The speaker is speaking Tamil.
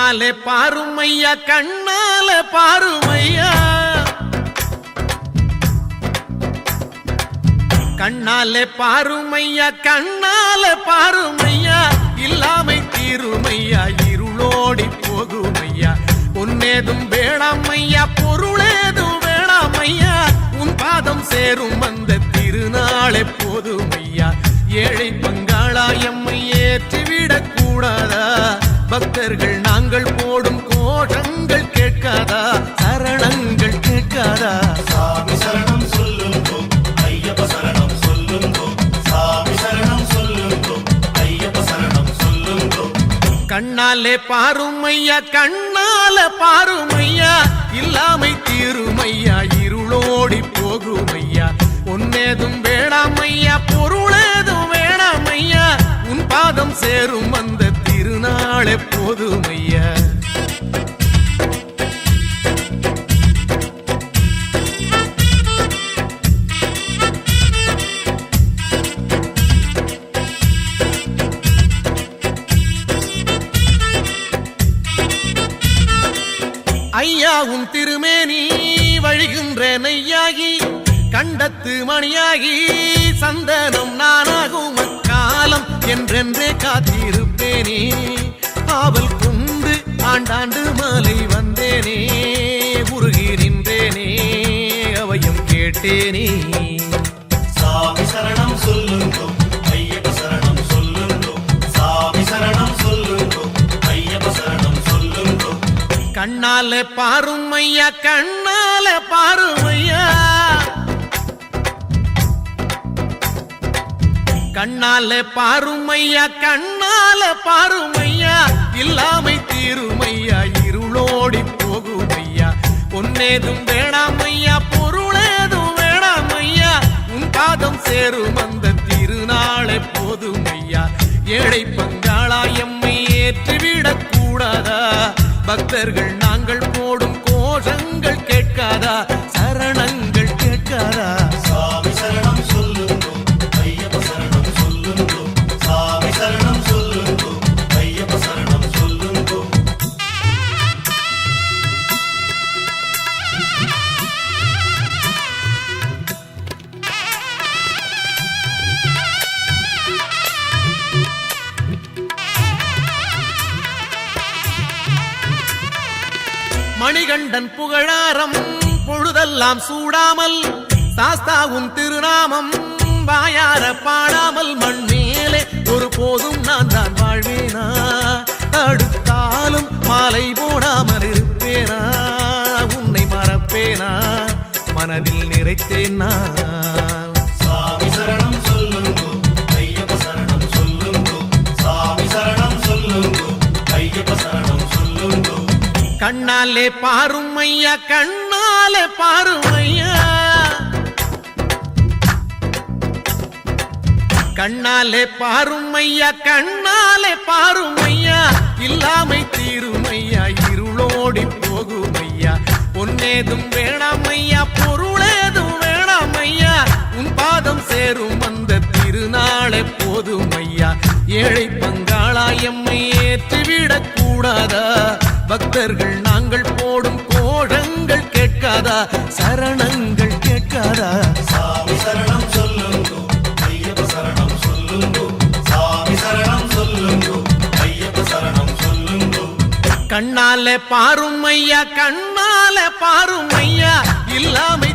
கண்ணாலே பாருமையா கண்ணாலே பாருமையா கண்ணாலே பாருமையா கண்ணாலே பாருமையா இல்லாமை தீருமையா இருளோடி போகுமையா பொன்னேதும் வேணாமையா பொருளேதும் வேணாமையா உன் பாதம் சேரும் அந்த திருநாளே போதுமையா ஏழை பங்காளா எம்மை ஏற்றிவிடக் கூடாதா பக்தர்கள் நாங்கள் போடும் கோஷங்கள் கேட்காதா சரணங்கள் கேட்காதா சாமி சரணம் சொல்லுங்கோ ஐயப்ப சரணம் சொல்லுங்கோ சாமி சரணம் சொல்லுங்கோ ஐயப்ப சரணம் சொல்லுங்கோ கண்ணாலே பாருமையா கண்ணாலே பாருமையா இல்லாமை தீருமையா இருளோடி போகுமையா பொன்னேதும் வேணாமையா பொருளேதும் வேணாமையா உன் பாதம் சேரும் அந்த திருநாளே போதுமையா ஐயா உன் திருமேனி வழிகின்ற நெய்யாகி கண்டத்து மணியாகி சந்தனம் நானாகும் அக்காலம் என்றென்றே காத்திருப்பேனே ஆவல் கொண்டு ஆண்டாண்டு மாலை வந்தேனே உருகி நின்றேனே அவையும் கேட்டேனே சாமி சரணம் சொல்லுங்கோ ஐயப்ப சரணம் சொல்லுங்கோ சாமி சரணம் சொல்லுங்கோ ஐயப்ப சரணம் சொல்லுங்கோ கண்ணாலே பாருமையா கண்ணாலே பாருமையா கண்ணாலே பாருமையா கண்ணாலே பாருமையா இல்லாமை தீருமையா இருளோடி போகுமையா பொன்னேதும் வேணாமையா பொருளேதும் வேணாமையா உன் பாதம் சேரும் அந்த திருநாளே போதுமையா ஏழை பங்காளா எம்மை ஏற்றிவிடக் கூடாதா பக்தர்கள் நாங்கள் போடும் கோஷங்கள் கேட்காதா சரணங்கள் கேட்காதா சாமி சரணம் சொல்லுங்கோ ஐயப்ப சரணம் சொல்லுங்கோ சாமி சரணம் சொல்லுங்கோ ஐயப்ப சரணம் சொல்லுங்கோ மணிகண்டன் புகழாரம் பொழுதெல்லாம் சூடாமல் சாஸ்தாவும் திருநாமம் வாயார பாடாமல் மண் மேலே ஒரு போதும் நான் தான் வாழ்வேனா தடுத்தாலும் மாலை போடாமல் இருப்பேனா உன்னை மறப்பேனா மனதில் நிறைத்தேனா சாமி சரணம் சொல்லுங்கோ ஐயப்ப சரணம் சொல்லுங்கோ சாமி சரணம் சொல்லுங்கோ ஐயப்ப சரணம் சொல்லுங்கோ கண்ணாலே பாருமையா கண்ணாலே பாருமையா கண்ணாலே பாருமையா கண்ணாலே பாருமையா இல்லாமை தீருமையா இருளோடி போகுமையா பொன்னேதும் வேணாமையா பொருளேதும் வேணாமையா உன் பாதம் சேரும் அந்த திருநாளே போதுமையா ஏழை பங்காளா எம்மை ஏற்றிவிடக் கூடாதா பக்தர்கள் நாங்கள் போடும் கோஷங்கள் கேட்காதா சரணங்கள் கேட்காதா சாமி சரணம் சொல்லுங்கோ ஐயப்ப சரணம் சொல்லுங்கோ சாமி சரணம் சொல்லுங்கோ ஐயப்ப சரணம் சொல்லுங்கோ கண்ணாலே பாருமையா கண்ணாலே பாருமையா இல்லாமை